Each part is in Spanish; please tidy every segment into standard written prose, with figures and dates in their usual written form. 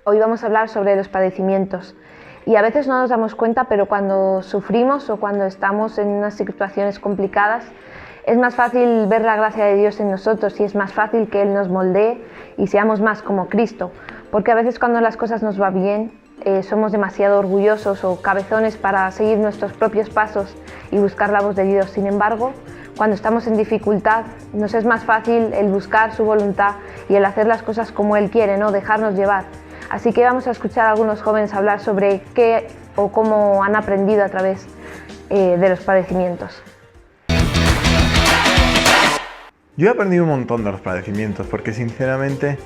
Hoy vamos a hablar sobre los padecimientos. Y a veces no nos damos cuenta, pero cuando sufrimos o cuando estamos en unas situaciones complicadas, es más fácil ver la gracia de Dios en nosotros y es más fácil que Él nos moldee y seamos más como Cristo. Porque a veces cuando las cosas nos va bien, somos demasiado orgullosos o cabezones para seguir nuestros propios pasos y buscar la voz de Dios. Sin embargo, cuando estamos en dificultad, nos es más fácil el buscar su voluntad y el hacer las cosas como Él quiere, ¿no? Dejarnos llevar. Así que vamos a escuchar a algunos jóvenes hablar sobre qué o cómo han aprendido a través de los padecimientos. Yo he aprendido un montón de los padecimientos porque sinceramente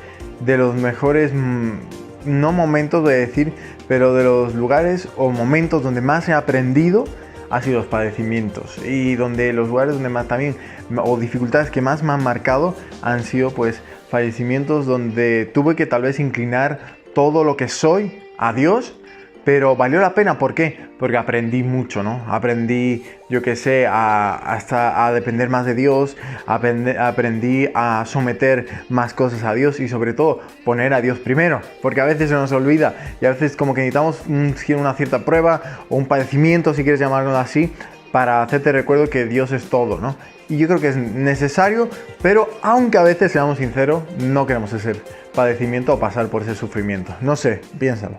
de los mejores, no momentos voy a decir, pero de los lugares o momentos donde más he aprendido ha sido los padecimientos, y donde los lugares donde más también, o dificultades que más me han marcado, han sido pues padecimientos donde tuve que tal vez inclinar todo lo que soy a Dios, pero valió la pena. ¿Por qué? Porque aprendí mucho, ¿no? Aprendí, yo qué sé, a depender más de Dios, aprendí a someter más cosas a Dios y sobre todo poner a Dios primero, porque a veces se nos olvida y a veces como que necesitamos una cierta prueba o un padecimiento, si quieres llamarlo así, para hacerte recuerdo que Dios es todo, ¿no? Y yo creo que es necesario, pero aunque a veces, seamos sinceros, no queremos ese padecimiento o pasar por ese sufrimiento. No sé, piénsalo.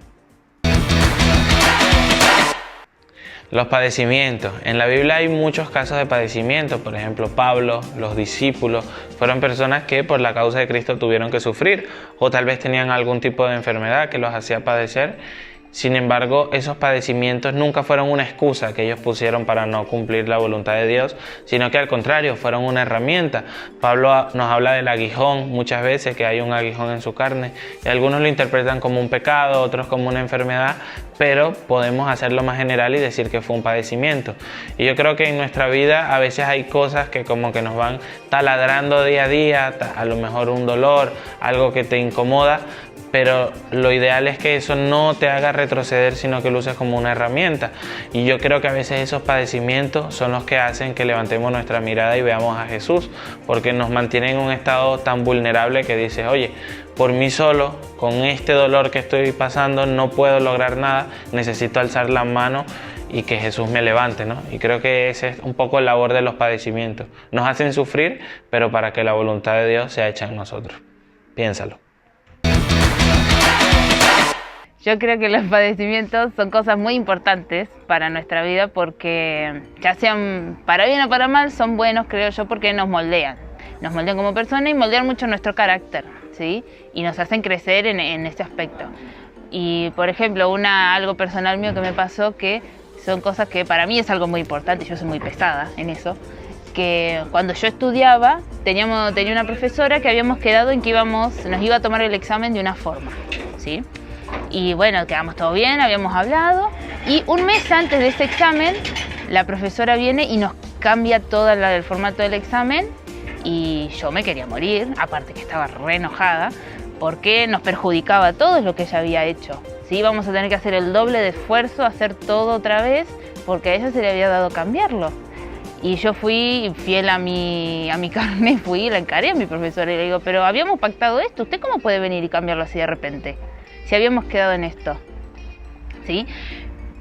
Los padecimientos. En la Biblia hay muchos casos de padecimientos. Por ejemplo, Pablo, los discípulos, fueron personas que por la causa de Cristo tuvieron que sufrir, o tal vez tenían algún tipo de enfermedad que los hacía padecer. Sin embargo, esos padecimientos nunca fueron una excusa que ellos pusieron para no cumplir la voluntad de Dios, sino que al contrario, fueron una herramienta. Pablo nos habla del aguijón muchas veces, que hay un aguijón en su carne, y algunos lo interpretan como un pecado, otros como una enfermedad, pero podemos hacerlo más general y decir que fue un padecimiento. Y yo creo que en nuestra vida a veces hay cosas que como que nos van taladrando día a día, a lo mejor un dolor, algo que te incomoda, pero lo ideal es que eso no te haga retroceder, sino que lo uses como una herramienta. Y yo creo que a veces esos padecimientos son los que hacen que levantemos nuestra mirada y veamos a Jesús, porque nos mantienen en un estado tan vulnerable que dices, oye, por mí solo, con este dolor que estoy pasando, no puedo lograr nada, necesito alzar la mano y que Jesús me levante, ¿no? Y creo que ese es un poco la labor de los padecimientos. Nos hacen sufrir, pero para que la voluntad de Dios sea hecha en nosotros. Piénsalo. Yo creo que los padecimientos son cosas muy importantes para nuestra vida porque, ya sean para bien o para mal, son buenos, creo yo, porque nos moldean. Nos moldean como personas y moldean mucho nuestro carácter, ¿sí? Y nos hacen crecer en ese aspecto. Y, por ejemplo, algo personal mío que me pasó, que son cosas que para mí es algo muy importante, yo soy muy pesada en eso, que cuando yo estudiaba tenía una profesora que habíamos quedado en que nos iba a tomar el examen de una forma, ¿sí? Y bueno, quedamos todo bien, habíamos hablado, y un mes antes de ese examen la profesora viene y nos cambia todo el formato del examen, y yo me quería morir, aparte que estaba re enojada porque nos perjudicaba todo lo que ella había hecho, ¿sí? Íbamos a tener que hacer el doble de esfuerzo, hacer todo otra vez, porque a ella se le había dado cambiarlo. Y yo fui fiel a mi carne, fui y la encaré a mi profesora y le digo, pero habíamos pactado esto, ¿usted cómo puede venir y cambiarlo así de repente? Si habíamos quedado en esto, ¿sí?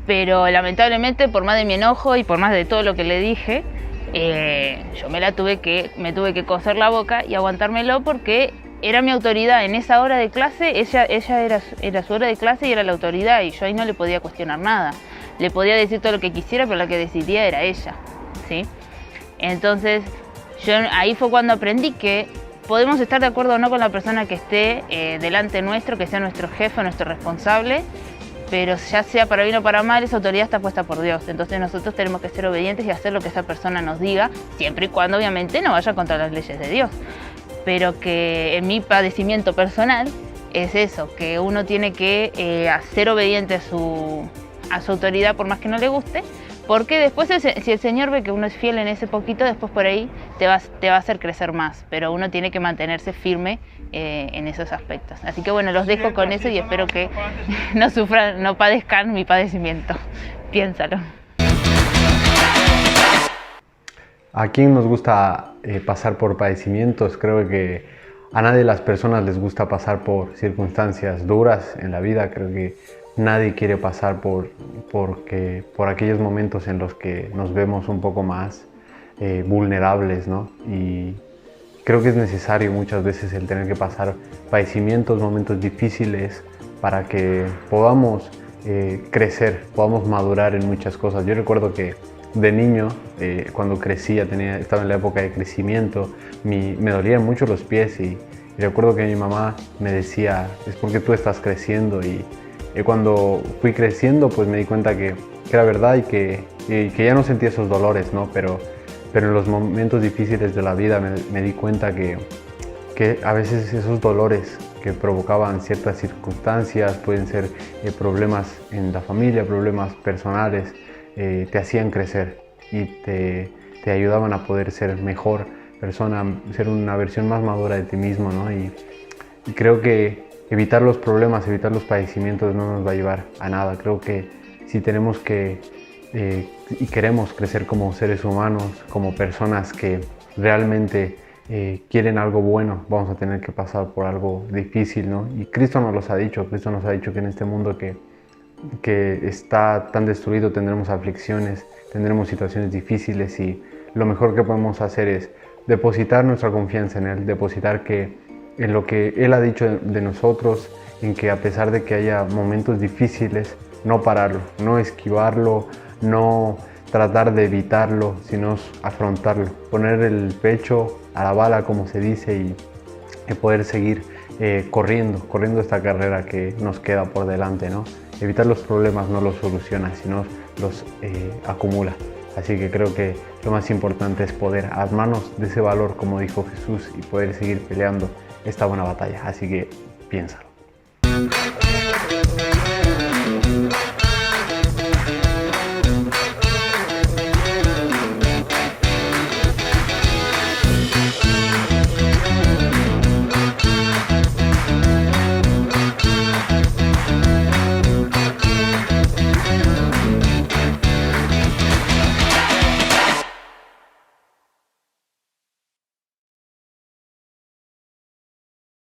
Pero lamentablemente, por más de mi enojo y por más de todo lo que le dije, yo me tuve que coser la boca y aguantármelo porque era mi autoridad. En esa hora de clase, ella era su hora de clase y era la autoridad, y yo ahí no le podía cuestionar nada. Le podía decir todo lo que quisiera, pero la que decidía era ella, ¿sí? Entonces, ahí fue cuando aprendí que podemos estar de acuerdo o no con la persona que esté delante nuestro, que sea nuestro jefe, nuestro responsable, pero ya sea para bien o para mal, esa autoridad está puesta por Dios. Entonces nosotros tenemos que ser obedientes y hacer lo que esa persona nos diga, siempre y cuando obviamente no vaya contra las leyes de Dios. Pero que en mi padecimiento personal es eso, que uno tiene que ser obediente a su autoridad por más que no le guste, porque después si el Señor ve que uno es fiel en ese poquito, después por ahí te va a hacer crecer más, pero uno tiene que mantenerse firme en esos aspectos. Así que bueno, los dejo con eso y espero que no padezcan mi padecimiento. Piénsalo. ¿A quién nos gusta pasar por padecimientos? Creo que a nadie de las personas les gusta pasar por circunstancias duras en la vida. Creo que nadie quiere pasar por aquellos momentos en los que nos vemos un poco más vulnerables, ¿no? Y creo que es necesario muchas veces el tener que pasar padecimientos, momentos difíciles para que podamos crecer, podamos madurar en muchas cosas. Yo recuerdo que de niño, cuando crecía, estaba en la época de crecimiento, me dolían mucho los pies y recuerdo que mi mamá me decía, es porque tú estás creciendo, y cuando fui creciendo pues me di cuenta que era verdad y que ya no sentía esos dolores, ¿no? Pero en los momentos difíciles de la vida me di cuenta que a veces esos dolores que provocaban ciertas circunstancias, pueden ser problemas en la familia, problemas personales, te hacían crecer y te ayudaban a poder ser mejor persona, ser una versión más madura de ti mismo, ¿no? Y creo que evitar los problemas, evitar los padecimientos no nos va a llevar a nada. Creo que si tenemos y queremos crecer como seres humanos, como personas que realmente quieren algo bueno, vamos a tener que pasar por algo difícil, ¿no? Y Cristo nos ha dicho que en este mundo que está tan destruido tendremos aflicciones, tendremos situaciones difíciles, y lo mejor que podemos hacer es depositar nuestra confianza en Él, depositar en lo que Él ha dicho de nosotros, en que a pesar de que haya momentos difíciles, no pararlo, no esquivarlo, no tratar de evitarlo, sino afrontarlo, poner el pecho a la bala, como se dice, y poder seguir corriendo esta carrera que nos queda por delante, ¿no? Evitar los problemas no los soluciona, sino los acumula. Así que creo que lo más importante es poder armarnos de ese valor, como dijo Jesús, y poder seguir peleando esta buena batalla. Así que piensa.